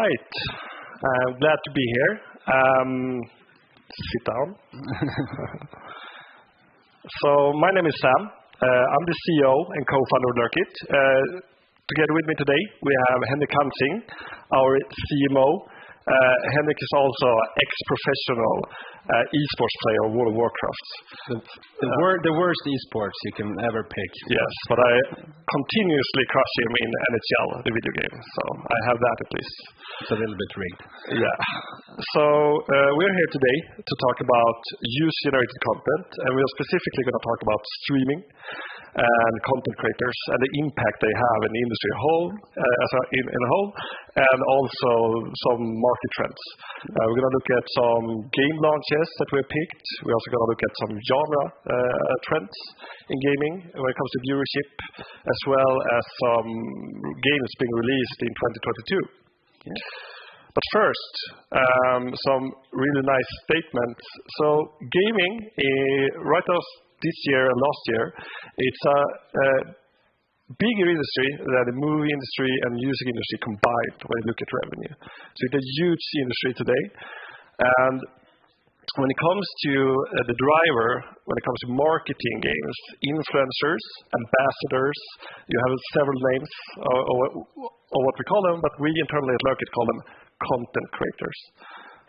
right. I'm glad to be here. Sit down. So my name is Sam. I'm the CEO and co-founder of Lurkit. Together with me today, we have Henrik Hansing, our CMO. Henrik is also an ex-professional esports player of World of Warcraft. The worst esports you can ever pick. Yes, but I continuously crush him in NHL, the video game. So I have that at least. It's a little bit rigged. Yeah. So we're here today to talk about user-generated content, and we are specifically going to talk about streaming and content creators and the impact they have in the industry in a whole, and also some market trends. We're going to look at some game launches that we picked. We're also going to look at some genre trends in gaming when it comes to viewership, as well as some games being released in 2022. Yeah. But first, some really nice statements. So gaming, right now, this year and last year, it's a bigger industry than the movie industry and music industry combined when you look at revenue. So it's a huge industry today. And when it comes to the driver, when it comes to marketing games, influencers, ambassadors, you have several names of what we call them, but we internally at Lurkit call them content creators.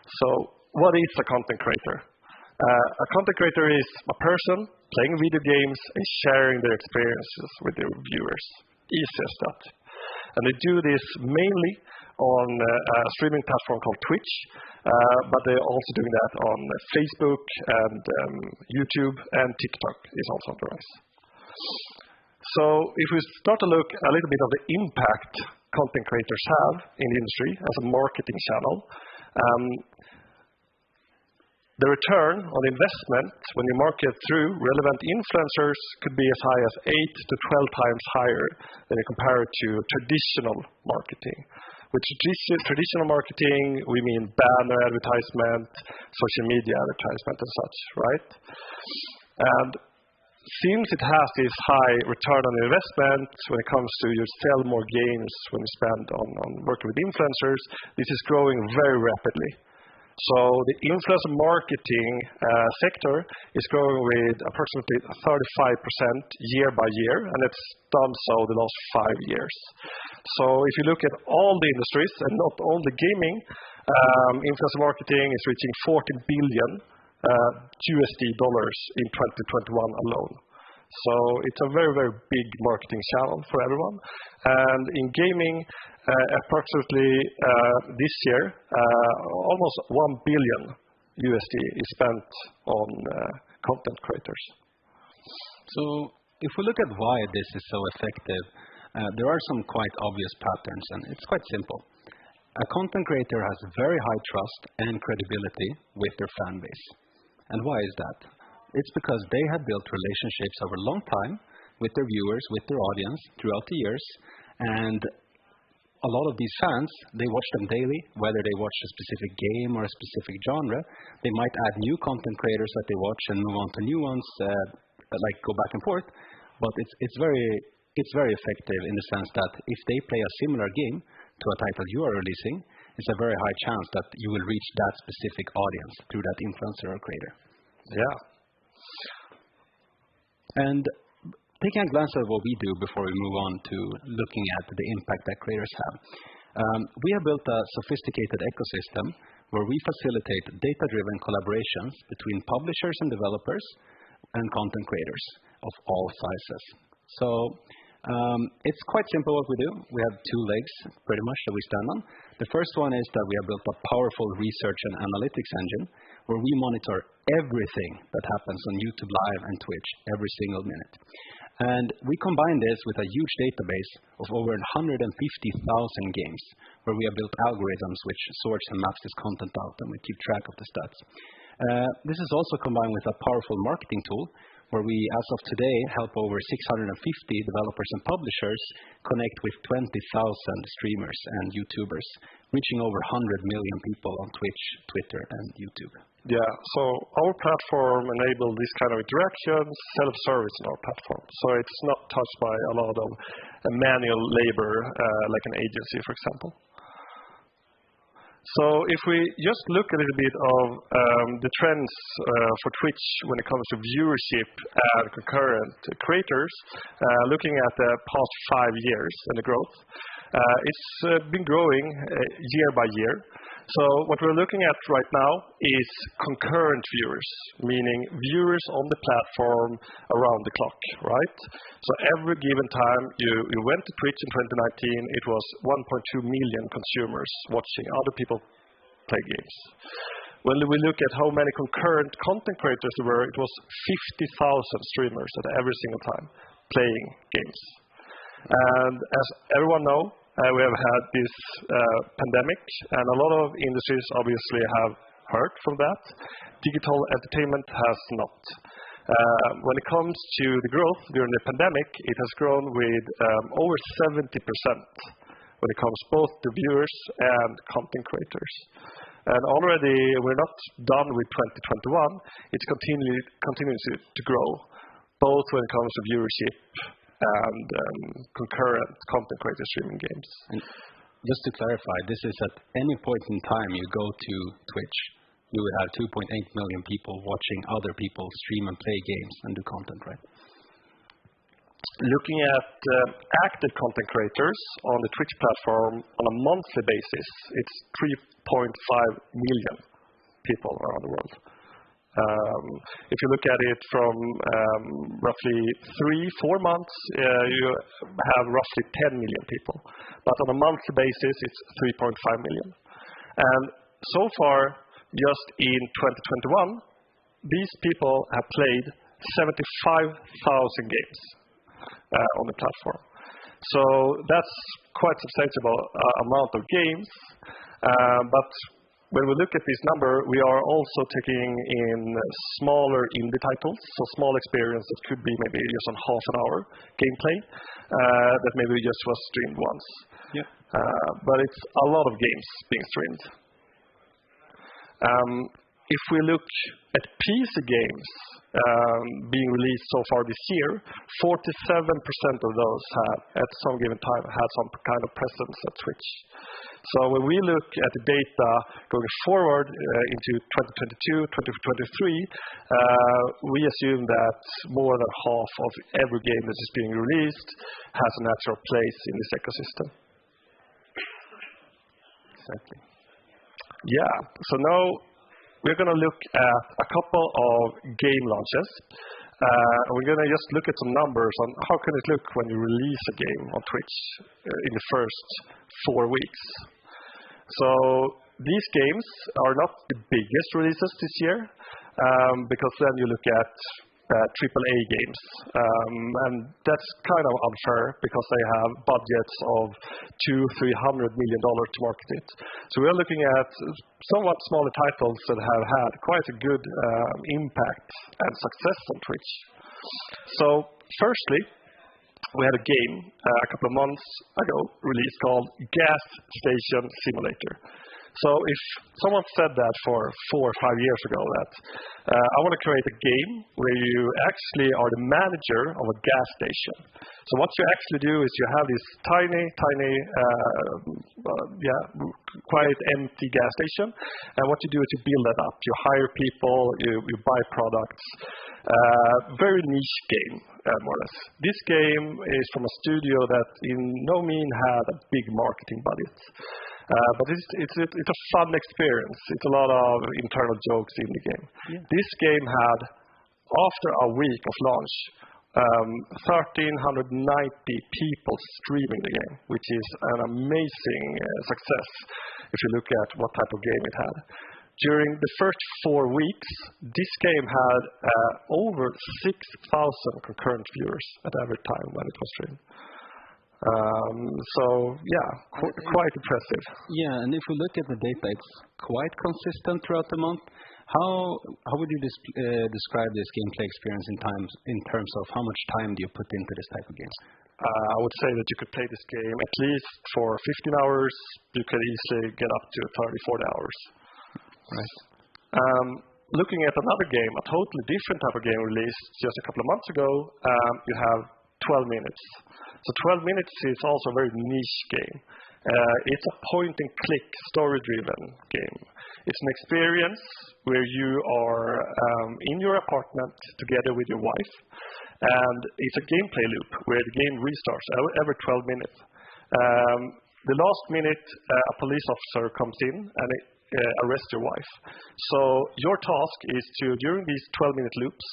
So what is a content creator? A content creator is a person playing video games and sharing their experiences with their viewers. Easy as that. And they do this mainly on a streaming platform called Twitch, but they're also doing that on Facebook and YouTube, and TikTok is also on the rise. So if we start to look a little bit of the impact content creators have in the industry as a marketing channel, the return on investment when you market through relevant influencers could be as high as 8 to 12 times higher than you compare it to traditional marketing. With traditional marketing, we mean banner advertisement, social media advertisement and such, right? And since it has this high return on investment when it comes to you sell more games when you spend on working with influencers, this is growing very rapidly. So the influencer marketing sector is growing with approximately 35% year by year, and it's done so the last 5 years. So if you look at all the industries, and not only gaming, influencer marketing is reaching $14 billion in 2021 alone. So it's a very, very big marketing channel for everyone. And in gaming, approximately this year, almost $1 billion is spent on content creators. So if we look at why this is so effective, there are some quite obvious patterns, and it's quite simple. A content creator has very high trust and credibility with their fan base. And why is that? It's because they have built relationships over a long time with their viewers, with their audience throughout the years. And a lot of these fans, they watch them daily, whether they watch a specific game or a specific genre. They might add new content creators that they watch and move on to new ones, like go back and forth. But it's very effective in the sense that if they play a similar game to a title you are releasing, it's a very high chance that you will reach that specific audience through that influencer or creator. Yeah. And taking a glance at what we do before we move on to looking at the impact that creators have. We have built a sophisticated ecosystem where we facilitate data-driven collaborations between publishers and developers and content creators of all sizes. So it's quite simple what we do. We have 2 legs pretty much that we stand on. The first one is that we have built a powerful research and analytics engine where we monitor everything that happens on YouTube Live and Twitch every single minute. And we combine this with a huge database of over 150,000 games where we have built algorithms which sorts and maps this content out, and we keep track of the stats. This is also combined with a powerful marketing tool where we, as of today, help over 650 developers and publishers connect with 20,000 streamers and YouTubers, reaching over 100 million people on Twitch, Twitter, and YouTube. Yeah, so our platform enables this kind of interactions, self-service in our platform. So it's not touched by a lot of manual labor, like an agency, for example. So if we just look a little bit of the trends for Twitch when it comes to viewership and concurrent creators, looking at the past 5 years and the growth, it's been growing year by year. So what we're looking at right now is concurrent viewers, meaning viewers on the platform around the clock, right? So every given time you went to Twitch in 2019, it was 1.2 million consumers watching other people play games. When we look at how many concurrent content creators there were, it was 50,000 streamers at every single time playing games. And as everyone knows, we have had this pandemic, and a lot of industries obviously have hurt from that. Digital entertainment has not. When it comes to the growth during the pandemic, it has grown with over 70% when it comes both to viewers and content creators. And already we're not done with 2021. It's continuing to grow, both when it comes to viewership and concurrent content creator streaming games. And just to clarify, this is at any point in time you go to Twitch, you would have 2.8 million people watching other people stream and play games and do content, right? Looking at active content creators on the Twitch platform on a monthly basis, it's 3.5 million people around the world. If you look at it from roughly 3-4 months, you have roughly 10 million people. But on a monthly basis, it's 3.5 million. And so far, just in 2021, these people have played 75,000 games on the platform. So that's quite a substantial amount of games. But when we look at this number, we are also taking in smaller indie titles, so small experience that could be maybe just on half an hour gameplay that maybe just was streamed once. Yeah. But it's a lot of games being streamed. If we look at PC games being released so far this year, 47% of those have, at some given time, had some kind of presence at Twitch. So when we look at the data going forward into 2022, 2023, we assume that more than half of every game that is being released has a natural place in this ecosystem. Exactly. Yeah, so now we're going to look at a couple of game launches. We're going to just look at some numbers on how can it look when you release a game on Twitch in the first 4 weeks. So these games are not the biggest releases this year, because then you look at AAA games. And that's kind of unfair because they have budgets of $200-300 million to market it. So we're looking at somewhat smaller titles that have had quite a good impact and success on Twitch. So firstly, we had a game a couple of months ago released called Gas Station Simulator. So if someone said that for 4 or 5 years ago that I want to create a game where you actually are the manager of a gas station. So what you actually do is you have this tiny, quite empty gas station. And what you do is you build that up. You hire people, you buy products. Very niche game, more or less. This game is from a studio that in no means had a big marketing budget. But it's a fun experience. It's a lot of internal jokes in the game. Yeah. This game had, after a week of launch, 1,390 people streaming the game, which is an amazing success if you look at what type of game it had. During the first 4 weeks, this game had over 6,000 concurrent viewers at every time when it was streamed. So yeah, quite impressive. Yeah, and if we look at the data, it's quite consistent throughout the month. How would you describe this gameplay experience in terms of how much time do you put into this type of game? I would say that you could play this game at least for 15 hours. You could easily get up to 30-40 hours. Right. Looking at another game, a totally different type of game released just a couple of months ago, you have 12 minutes. So 12 minutes is also a very niche game. It's a point-and-click, story-driven game. It's an experience where you are in your apartment together with your wife, and it's a gameplay loop where the game restarts every 12 minutes. The last minute, a police officer comes in and arrests your wife. So your task is to, during these 12-minute loops,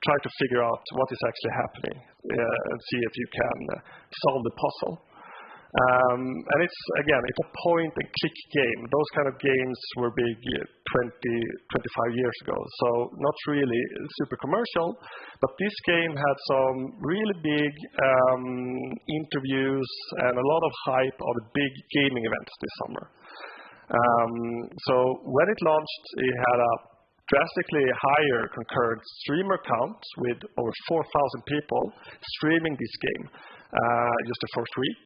try to figure out what is actually happening and see if you can solve the puzzle. And it's a point-and-click game. Those kind of games were big 20, 25 years ago, so not really super commercial. But this game had some really big interviews and a lot of hype on the big gaming events this summer. So when it launched, it had a drastically higher concurrent streamer count with over 4,000 people streaming this game just the first week.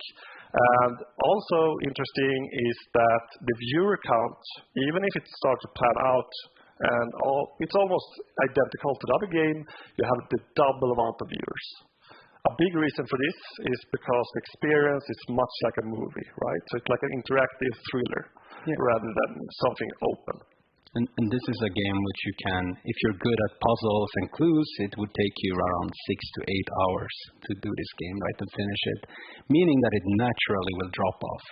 And also interesting is that the viewer count, even if it starts to plan out, and it's almost identical to the other game, you have the double amount of viewers. A big reason for this is because the experience is much like a movie, right? So it's like an interactive thriller rather than something open. And this is a game which you can, if you're good at puzzles and clues, it would take you around 6 to 8 hours to do this game, right, and finish it, meaning that it naturally will drop off.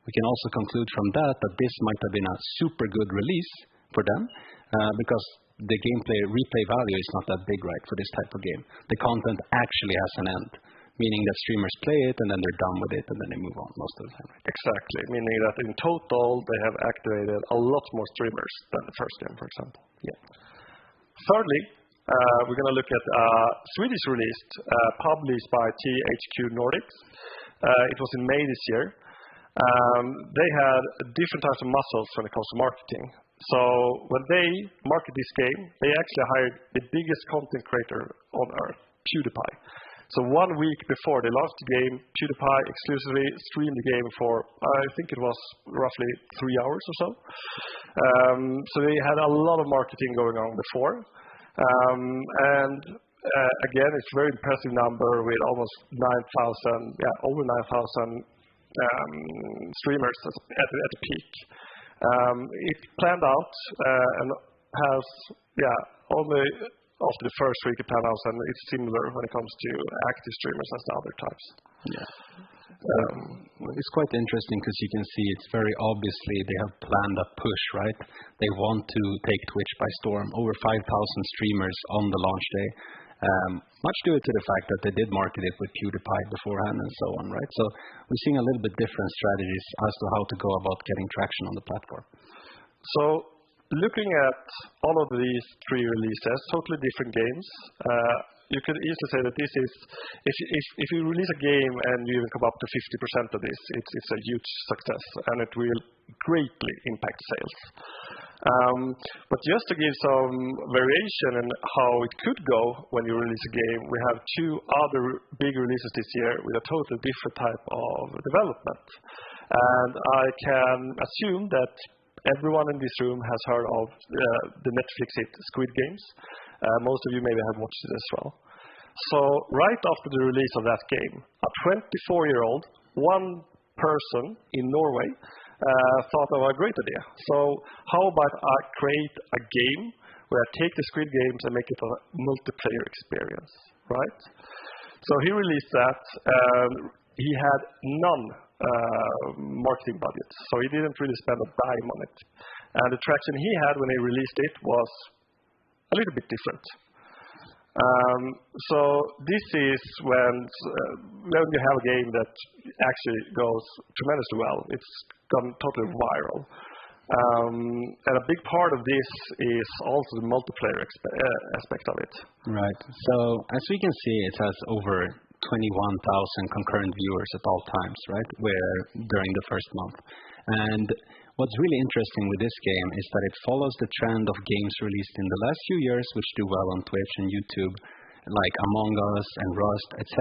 We can also conclude from that this might have been a super good release for them because the gameplay replay value is not that big, right, for this type of game. The content actually has an end, meaning that streamers play it and then they're done with it and then they move on most of the time. Right? Exactly, meaning that in total they have activated a lot more streamers than the first game, for example. Yeah. Thirdly, we're going to look at a Swedish release published by THQ Nordics. It was in May this year. They had different types of muscles when it comes to marketing. So when they market this game, they actually hired the biggest content creator on earth, PewDiePie. So 1 week before they launched the game, PewDiePie exclusively streamed the game for, I think it was roughly 3 hours or so. So they had a lot of marketing going on before. And again, it's a very impressive number with almost 9,000, over 9,000 streamers at the peak. It planned out and has, only after the first week it planned out, and it's similar when it comes to active streamers as the other types. Yeah. It's quite interesting because you can see it's very obviously they have planned a push, right? They want to take Twitch by storm. Over 5,000 streamers on the launch day. Much due to the fact that they did market it with PewDiePie beforehand and so on, right? So we're seeing a little bit different strategies as to how to go about getting traction on the platform. So looking at all of these 3 releases, totally different games, you could easily say that this is, if you release a game and you even come up to 50% of this, it's a huge success and it will greatly impact sales. But just to give some variation in how it could go when you release a game, we have 2 other big releases this year with a totally different type of development. And I can assume that everyone in this room has heard of the Netflix hit Squid Games. Most of you maybe have watched it as well. So right after the release of that game, a 24-year-old, one person in Norway, thought of a great idea. So how about I create a game where I take the Squid Games and make it a multiplayer experience, right? So he released that. He had none marketing budget, so he didn't really spend a dime on it. And the traction he had when he released it was a little bit different. So this is when you have a game that actually goes tremendously well. It's gone totally viral. And a big part of this is also the multiplayer aspect of it. Right. So as we can see, it has over 21,000 concurrent viewers at all times, right? During the first month. And what's really interesting with this game is that it follows the trend of games released in the last few years, which do well on Twitch and YouTube, like Among Us and Rust, etc.,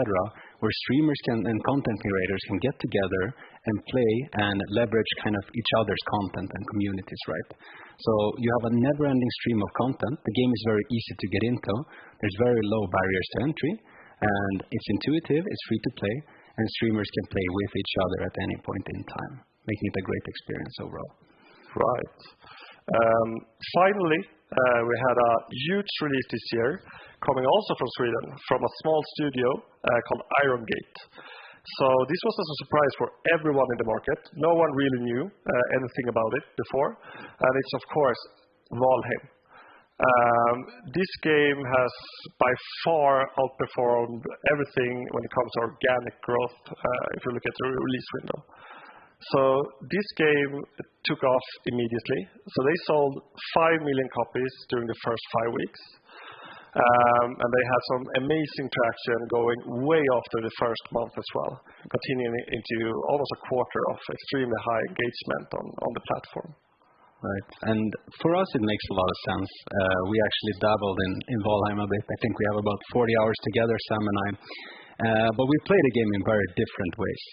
where streamers and content creators can get together and play and leverage kind of each other's content and communities, right? So you have a never-ending stream of content. The game is very easy to get into. There's very low barriers to entry, and it's intuitive, it's free to play, and streamers can play with each other at any point in time. making it a great experience overall. Right. Finally, we had a huge release this year, coming also from Sweden, from a small studio called Iron Gate. So this was a surprise for everyone in the market. No one really knew anything about it before, and it's of course Valheim. This game has by far outperformed everything when it comes to organic growth, if you look at the release window. So this game took off immediately. So they sold 5 million copies during the first 5 weeks. And they had some amazing traction going way after the first month as well, continuing into almost a quarter of extremely high engagement on the platform. Right. And for us, it makes a lot of sense. We actually dabbled in Valheim a bit. I think we have about 40 hours together, Sam and I. But we play the game in very different ways,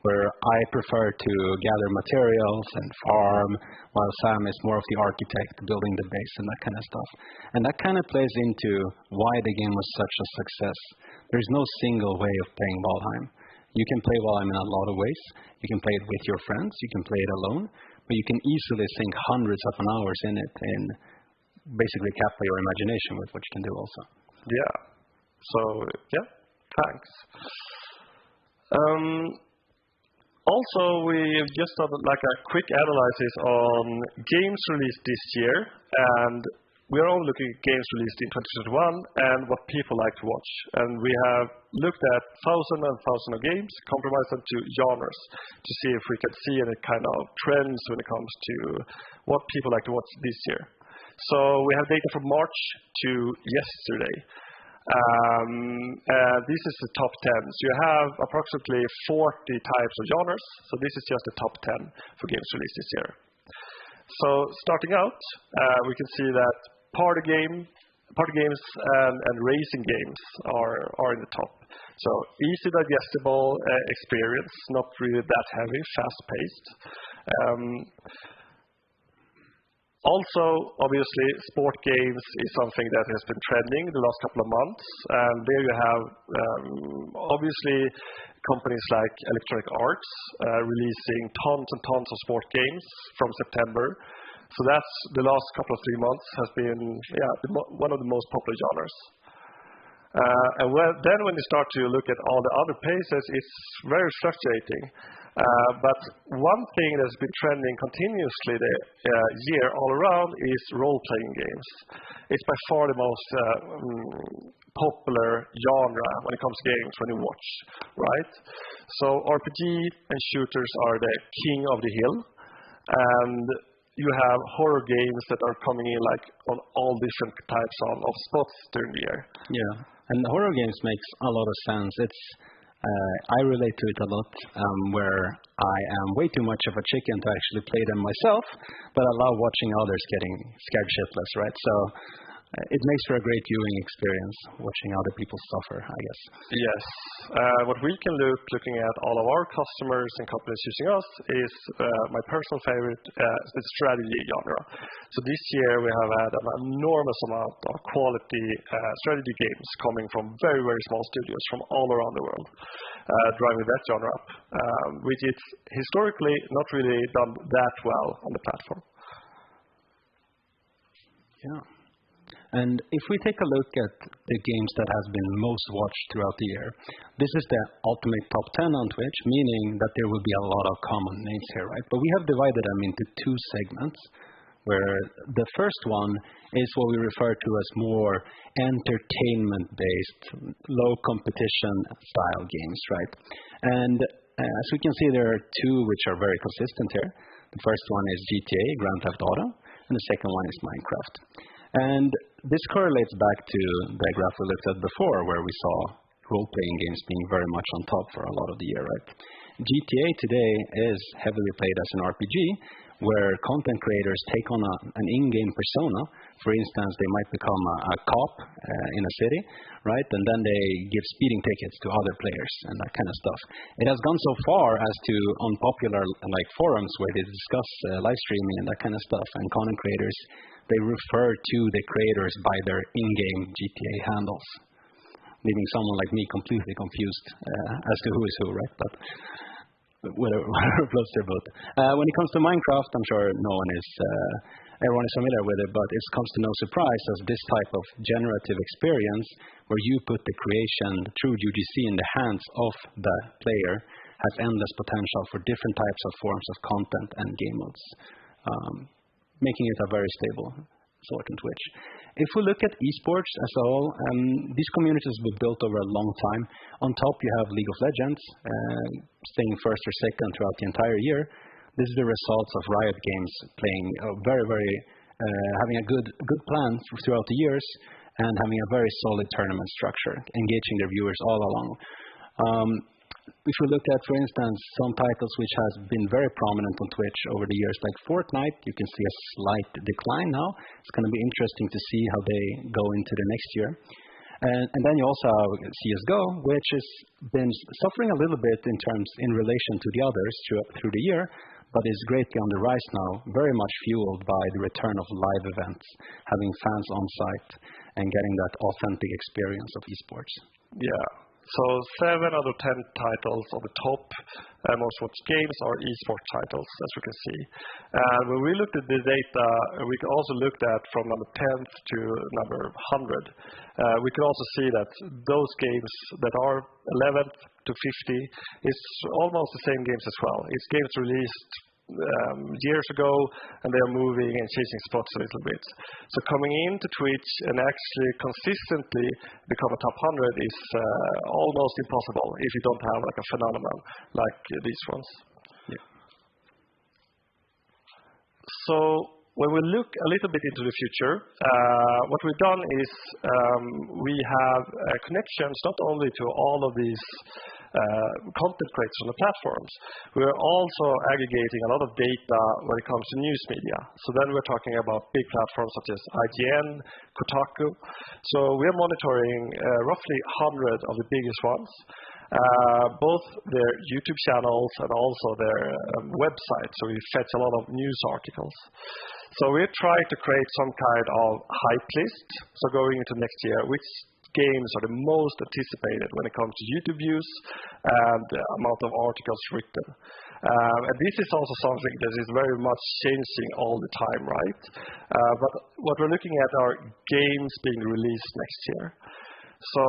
where I prefer to gather materials and farm, while Sam is more of the architect, building the base and that kind of stuff. And that kind of plays into why the game was such a success. There's no single way of playing Valheim. You can play Valheim in a lot of ways. You can play it with your friends, you can play it alone, but you can easily sink hundreds of hours in it and basically capture your imagination with what you can do also. Yeah. So, yeah, thanks. Also, we just done like a quick analysis on games released this year, and we're all looking at games released in 2021 and what people like to watch. And we have looked at thousands and thousands of games, compromised them to genres, to see if we can see any kind of trends when it comes to what people like to watch this year. So we have data from March to yesterday. This is the top 10. So you have approximately 40 types of genres. So this is just the top 10 for games released this year. So starting out, we can see that party games and racing games are in the top. So easy digestible experience, not really that heavy, fast-paced. Also, obviously, sport games is something that has been trending the last couple of months. And there you have, obviously, companies like Electronic Arts releasing tons and tons of sport games from September. So that's the last couple of 3 months has been, one of the most popular genres. And then when you start to look at all the other places, it's very fluctuating. But one thing that's been trending continuously the year all around is role-playing games. It's by far the most popular genre when it comes to games when you watch, right? So RPG and shooters are the king of the hill. And you have horror games that are coming in like on all different types of spots during the year. Yeah, and horror games makes a lot of sense. It's I relate to it a lot, where I am way too much of a chicken to actually play them myself, but I love watching others getting scared shitless, right? So it makes for a great viewing experience, watching other people suffer, I guess. Yes. What we can looking at all of our customers and companies using us is my personal favorite, the strategy genre. So this year we have had an enormous amount of quality strategy games coming from very, very small studios from all around the world, driving that genre up, which is historically not really done that well on the platform. Yeah. And if we take a look at the games that has been most watched throughout the year, this is the ultimate top 10 on Twitch, meaning that there will be a lot of common names here, right? But we have divided them into 2 segments, where the first one is what we refer to as more entertainment-based, low competition style games, right? And as we can see, there are 2 which are very consistent here. The first one is GTA, Grand Theft Auto, and the second one is Minecraft. And this correlates back to the graph we looked at before, where we saw role-playing games being very much on top for a lot of the year, right? GTA today is heavily played as an RPG, where content creators take on an in-game persona. For instance, they might become a cop in a city, right? And then they give speeding tickets to other players and that kind of stuff. It has gone so far as to on popular like forums where they discuss live streaming and that kind of stuff, and content creators, they refer to the creators by their in-game GTA handles, leaving someone like me completely confused as to who is who, right? But whatever floats their boat. When it comes to Minecraft, I'm sure everyone is familiar with it, but it comes to no surprise as this type of generative experience where you put the creation through UGC in the hands of the player has endless potential for different types of forms of content and game modes, making it a very stable sort in Twitch. If we look at esports as a whole, these communities have been built over a long time. On top, you have League of Legends, staying first or second throughout the entire year. This is the results of Riot Games playing having a good plan throughout the years and having a very solid tournament structure, engaging their viewers all along. If we look at, for instance, some titles which has been very prominent on Twitch over the years, like Fortnite, you can see a slight decline now. It's going to be interesting to see how they go into the next year. And then you also have CSGO, which has been suffering a little bit in relation to the others through the year, but is greatly on the rise now, very much fueled by the return of live events, having fans on site and getting that authentic experience of esports. Yeah. So 7 out of 10 titles on the top most watched games are esports titles, as we can see. When we looked at the data, we also looked at from number 10th to number 100. We could also see that those games that are 11th to 50 is almost the same games as well. It's games released years ago, and they are moving and changing spots a little bit. So coming into Twitch and actually consistently become a top 100 is almost impossible if you don't have like a phenomenon like these ones. Yeah. So when we look a little bit into the future, what we've done is we have connections not only to all of these content creators on the platforms. We're also aggregating a lot of data when it comes to news media. So then we're talking about big platforms such as IGN, Kotaku. So we're monitoring roughly 100 of the biggest ones, both their YouTube channels and also their websites. So we fetch a lot of news articles. So we're trying to create some kind of hype list. So going into next year, which games are the most anticipated when it comes to YouTube views and the amount of articles written. And this is also something that is very much changing all the time, right? But what we're looking at are games being released next year. So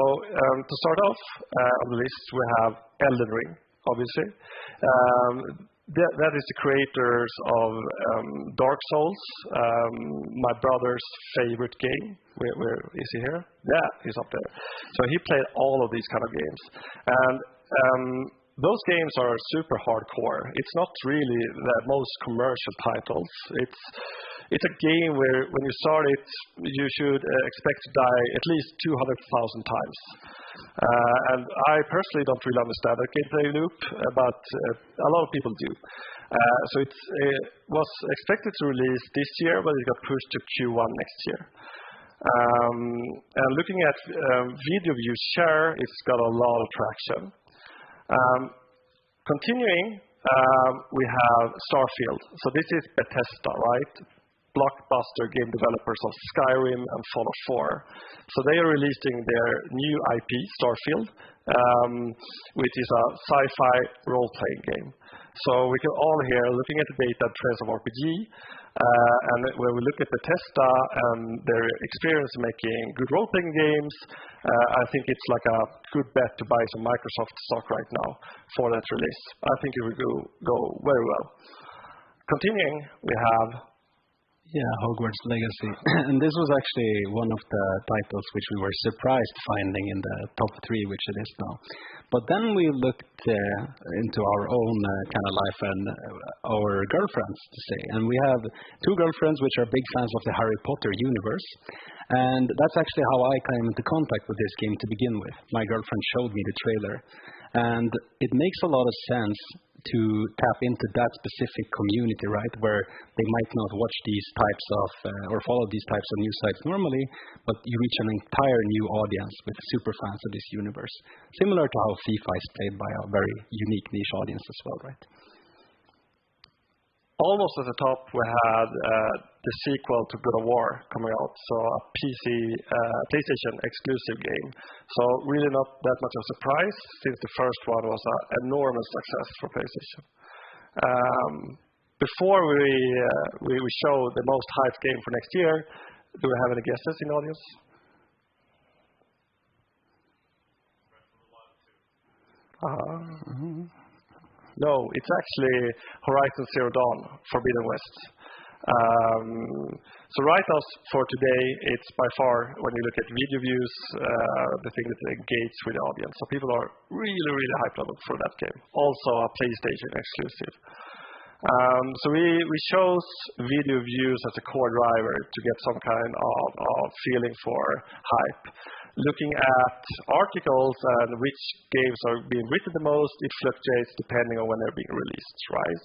to start off on the list, we have Elden Ring, obviously. That is the creators of Dark Souls, my brother's favorite game. Where is he here? Yeah, he's up there. So he played all of these kind of games. And those games are super hardcore. It's not really the most commercial titles. It's a game where when you start it, you should expect to die at least 200,000 times. And I personally don't really understand that gameplay loop, but a lot of people do. So it was expected to release this year, but it got pushed to Q1 next year. And looking at video view share, it's got a lot of traction. Continuing, we have Starfield. So this is Bethesda, right? Blockbuster game developers of Skyrim and Fallout 4. So they are releasing their new IP, Starfield, which is a sci-fi role-playing game. So we can all here, looking at the data trends of RPG, and when we look at Bethesda and their experience making good role-playing games, I think it's like a good bet to buy some Microsoft stock right now for that release. I think it will go very well. Continuing, we have Hogwarts Legacy. And this was actually one of the titles which we were surprised finding in the top 3, which it is now. But then we looked into our own kind of life and our girlfriends, to say. And we have 2 girlfriends which are big fans of the Harry Potter universe. And that's actually how I came into contact with this game to begin with. My girlfriend showed me the trailer. And it makes a lot of sense to tap into that specific community, right, where they might not watch these types of or follow these types of news sites normally, but you reach an entire new audience with super fans of this universe. Similar to how FIFA is played by a very unique niche audience as well, right? Almost at the top, we had the sequel to God of War coming out, so a PlayStation exclusive game. So really not that much of a surprise since the first one was an enormous success for PlayStation. Before we show the most hyped game for next year, do we have any guesses in the audience? No, it's actually Horizon Zero Dawn, Forbidden West. So right now for today, it's by far, when you look at video views, the thing that engages with the audience. So people are really, really hyped on it for that game. Also a PlayStation exclusive. So we chose video views as a core driver to get some kind of feeling for hype. Looking at articles and which games are being written the most, it fluctuates depending on when they're being released, right?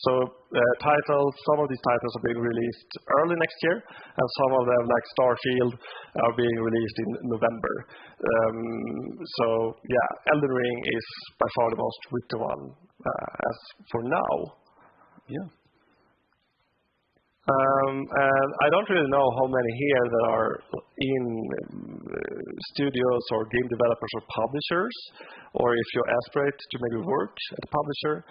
So some of these titles are being released early next year, and some of them, like Starfield, are being released in November. So yeah, Elden Ring is by far the most written one as for now. Yeah. And I don't really know how many here that are in studios or game developers or publishers, or if you aspirate to maybe work at a publisher.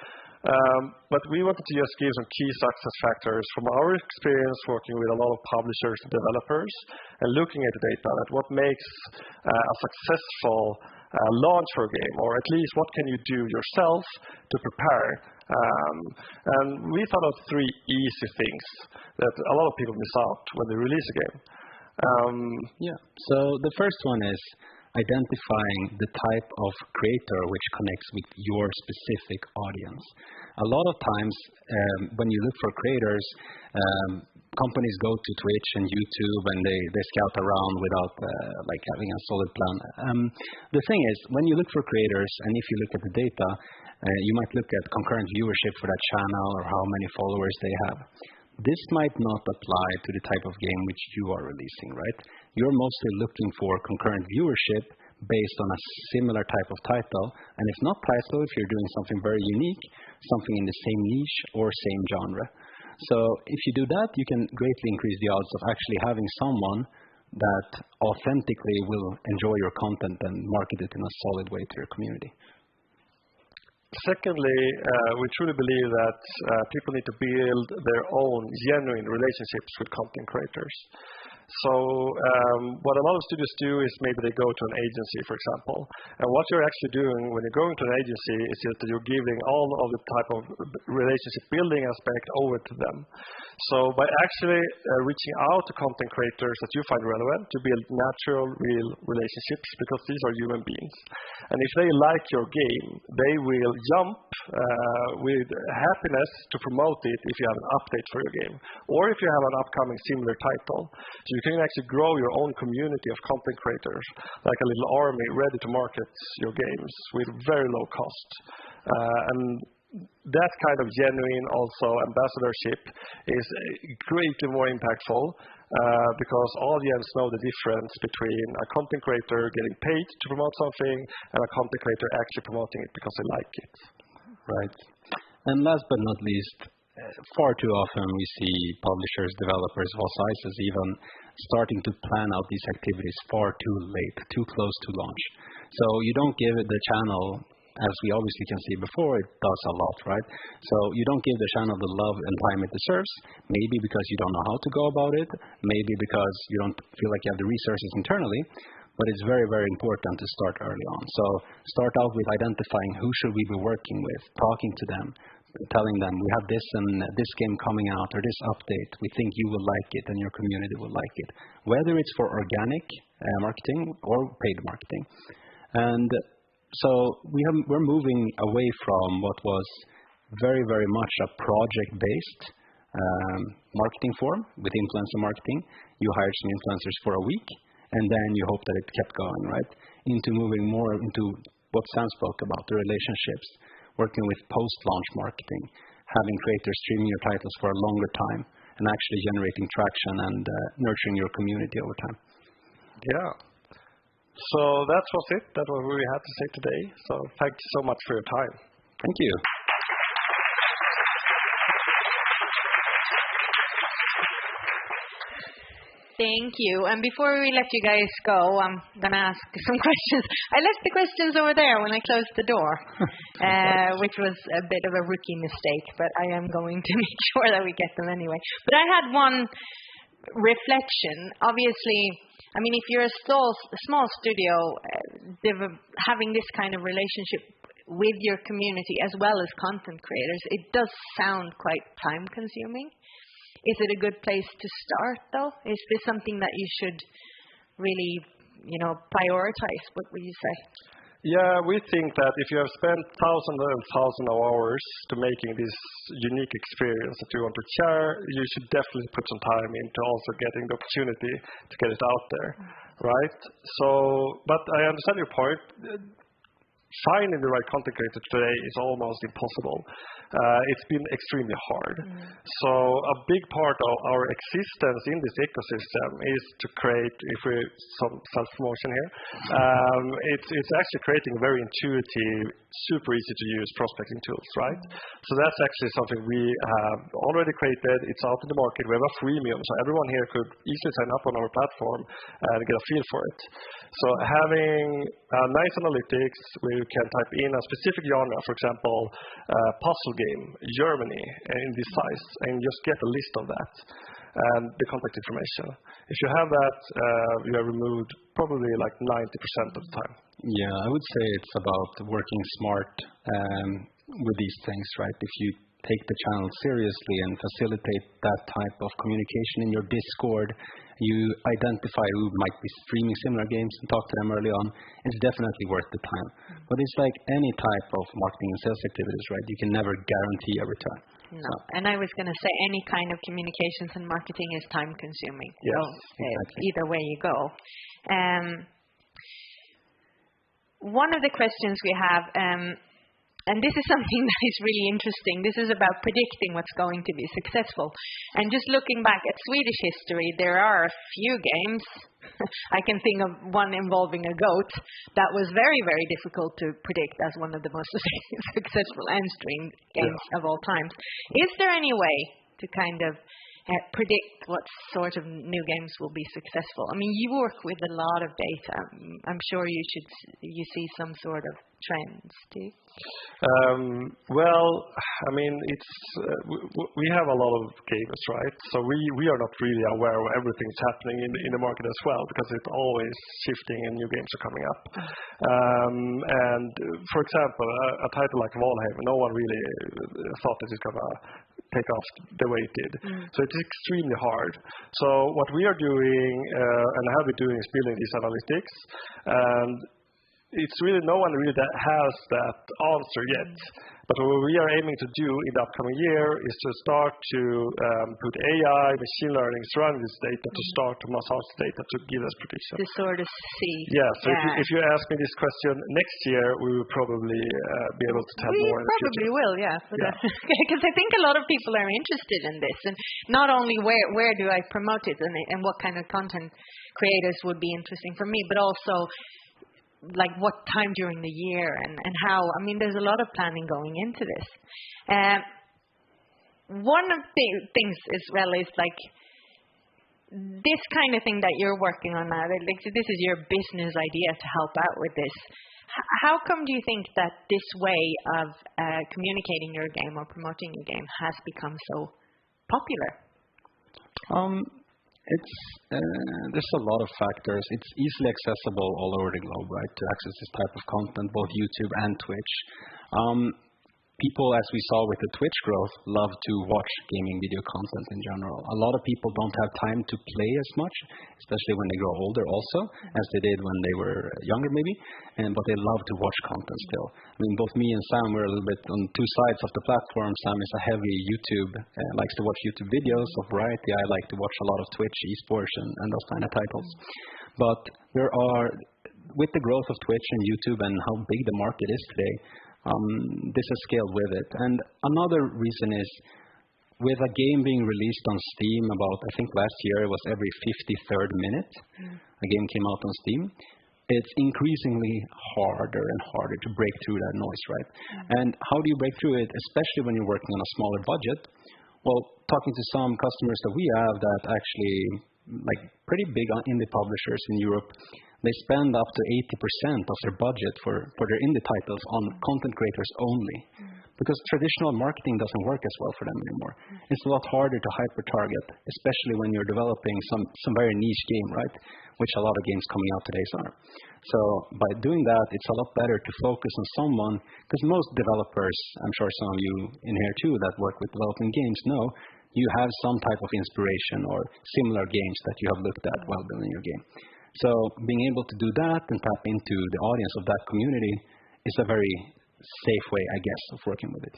But we wanted to just give some key success factors from our experience working with a lot of publishers and developers and looking at the data, that what makes a successful launch for a game, or at least what can you do yourself to prepare. And we thought of 3 easy things that a lot of people miss out when they release a game. Yeah. So the first one is identifying the type of creator which connects with your specific audience. A lot of times when you look for creators, companies go to Twitch and YouTube and they scout around without like having a solid plan. The thing is, when you look for creators and if you look at the data, you might look at concurrent viewership for that channel or how many followers they have. This might not apply to the type of game which you are releasing, right? You're mostly looking for concurrent viewership based on a similar type of title, and if not title, if you're doing something very unique, something in the same niche or same genre. So if you do that, you can greatly increase the odds of actually having someone that authentically will enjoy your content and market it in a solid way to your community. Secondly, we truly believe that people need to build their own genuine relationships with content creators. So what a lot of studios do is maybe they go to an agency, for example. And what you're actually doing when you're going to an agency is just that you're giving all of the type of relationship building aspect over to them. So by actually reaching out to content creators that you find relevant, to build natural, real relationships, because these are human beings. And if they like your game, they will jump with happiness to promote it if you have an update for your game, or if you have an upcoming similar title. So you can actually grow your own community of content creators, like a little army ready to market your games with very low cost. And that kind of genuine also ambassadorship is greatly more impactful because audience know the difference between a content creator getting paid to promote something and a content creator actually promoting it because they like it. Right. And last but not least, far too often we see publishers, developers of all sizes even starting to plan out these activities far too late, too close to launch. So you don't give it the channel, as we obviously can see before, it does a lot, right? So you don't give the channel the love and time it deserves, maybe because you don't know how to go about it, maybe because you don't feel like you have the resources internally, but it's very, very important to start early on. So start out with identifying who should we be working with, talking to them, telling them we have this and this game coming out or this update, we think you will like it and your community will like it, whether it's for organic marketing or paid marketing. And so we're moving away from what was very, very much a project-based marketing form with influencer marketing. You hired some influencers for a week, and then you hope that it kept going, right? Into moving more into what Sam spoke about, the relationships, working with post-launch marketing, having creators streaming your titles for a longer time, and actually generating traction and nurturing your community over time. Yeah. So that was it. That's what we had to say today. So thank you so much for your time. Thank you. Thank you. And before we let you guys go, I'm going to ask some questions. I left the questions over there when I closed the door, which was a bit of a rookie mistake, but I am going to make sure that we get them anyway. But I had one reflection. Obviously, I mean, if you're a small studio, having this kind of relationship with your community as well as content creators, it does sound quite time consuming. Is it a good place to start, though? Is this something that you should really, prioritize? What would you say? Yeah, we think that if you have spent thousands and thousands of hours to making this unique experience that you want to share, you should definitely put some time into also getting the opportunity to get it out there, right? So, but I understand your point. Finding the right content creator today is almost impossible. It's been extremely hard. So a big part of our existence in this ecosystem is to create, if we some self-promotion here, it's actually creating very intuitive, super easy to use prospecting tools, right? So that's actually something we have already created. It's out in the market. We have a freemium, so everyone here could easily sign up on our platform and get a feel for it. So having nice analytics where you can type in a specific genre, for example, puzzle game, Germany, in this size, and just get a list of that and the contact information. If you have that, you have removed probably like 90% of the time. Yeah, I would say it's about working smart with these things, right? If you take the channel seriously and facilitate that type of communication in your Discord, you identify who might be streaming similar games and talk to them early on, it's definitely worth the time. But it's like any type of marketing and sales activities, right? You can never guarantee a return. No, and I was going to say any kind of communications and marketing is time consuming. Yes, so exactly. Either way you go. One of the questions we have, and this is something that is really interesting. This is about predicting what's going to be successful. And just looking back at Swedish history, there are a few games. I can think of one involving a goat that was very, very difficult to predict as one of the most successful and streamed games of all time. Is there any way to kind of predict what sort of new games will be successful? I mean, you work with a lot of data. I'm sure you see some sort of trends, do you? Well, I mean, it's we have a lot of games, right? So we are not really aware of everything that's happening in the market as well, because it's always shifting and new games are coming up. And for example, a title like Valheim, no one really thought that it's gonna take off the way it did. So it's extremely hard. So what we are doing and have been doing is building these analytics, and it's really no one really that has that answer yet. But what we are aiming to do in the upcoming year is to start to put AI, machine learning surrounding this data to start to massage data to give us predictions. To sort of see. Yeah, so if you ask me this question next year, we will probably be able to tell more in the future. We probably will, yeah. Because I think a lot of people are interested in this. And not only where do I promote it and what kind of content creators would be interesting for me, but also like what time during the year and how. I mean, there's a lot of planning going into this. One of the things as well is like this kind of thing that you're working on now. Like this is your business idea to help out with this. How come do you think that this way of communicating your game or promoting your game has become so popular? There's a lot of factors. It's easily accessible all over the globe, right, to access this type of content, both YouTube and Twitch. People, as we saw with the Twitch growth, love to watch gaming video content in general. A lot of people don't have time to play as much, especially when they grow older also, as they did when they were younger maybe, but they love to watch content still. I mean, both me and Sam, we're a little bit on two sides of the platform. Sam is a heavy YouTube, likes to watch YouTube videos of variety. I like to watch a lot of Twitch, esports, and those kind of titles. But there are, with the growth of Twitch and YouTube and how big the market is today, this has scaled with it. And another reason is with a game being released on Steam about, I think last year it was every 53rd minute, a game came out on Steam. It's increasingly harder and harder to break through that noise, right? And how do you break through it, especially when you're working on a smaller budget? Well, talking to some customers that we have that actually like pretty big indie publishers in Europe, they spend up to 80% of their budget for their indie titles on content creators only. Because traditional marketing doesn't work as well for them anymore. It's a lot harder to hyper-target, especially when you're developing some very niche game, right? Which a lot of games coming out today are. So by doing that, it's a lot better to focus on someone, because most developers, I'm sure some of you in here too that work with developing games know, you have some type of inspiration or similar games that you have looked at while building your game. So being able to do that and tap into the audience of that community is a very safe way, I guess, of working with it.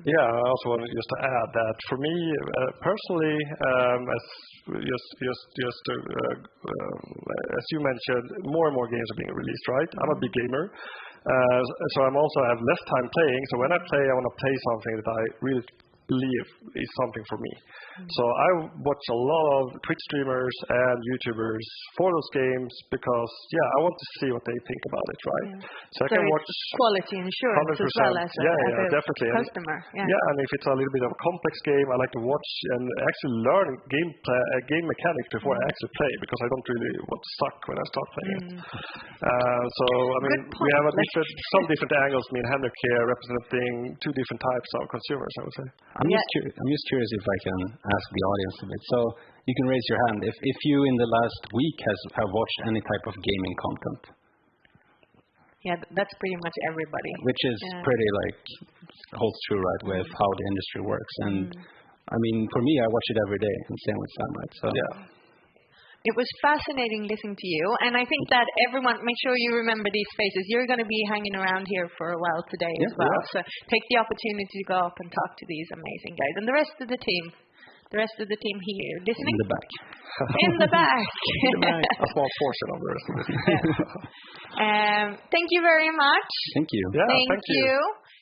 Yeah, I also wanted just to add that for me personally, as you mentioned, more and more games are being released, right? I'm a big gamer, so I'm also have less time playing. So when I play, I want to play something that I really believe is something for me. So I watch a lot of Twitch streamers and YouTubers for those games because, I want to see what they think about it, right? So I can watch quality insurance 100%. As well as a definitely. customer. And if it's a little bit of a complex game, I like to watch and actually learn game mechanics before I actually play, because I don't really want to suck when I start playing it. So I mean, we have some different angles. Me and Henrik here representing two different types of consumers, I would say. I'm just curious if I can ask the audience a bit. So you can raise your hand if you in the last week have watched any type of gaming content. Yeah, that's pretty much everybody. Which is pretty holds true, right, with how the industry works. And I mean, for me, I watch it every day, and same with Sam, right? So it was fascinating listening to you, and I think that everyone, make sure you remember these faces. You're going to be hanging around here for a while today as well, so take the opportunity to go up and talk to these amazing guys. And the rest of the team here listening? In the back. In the back. A small portion of the rest of the team. Thank you very much. Thank you. Yeah, thank you.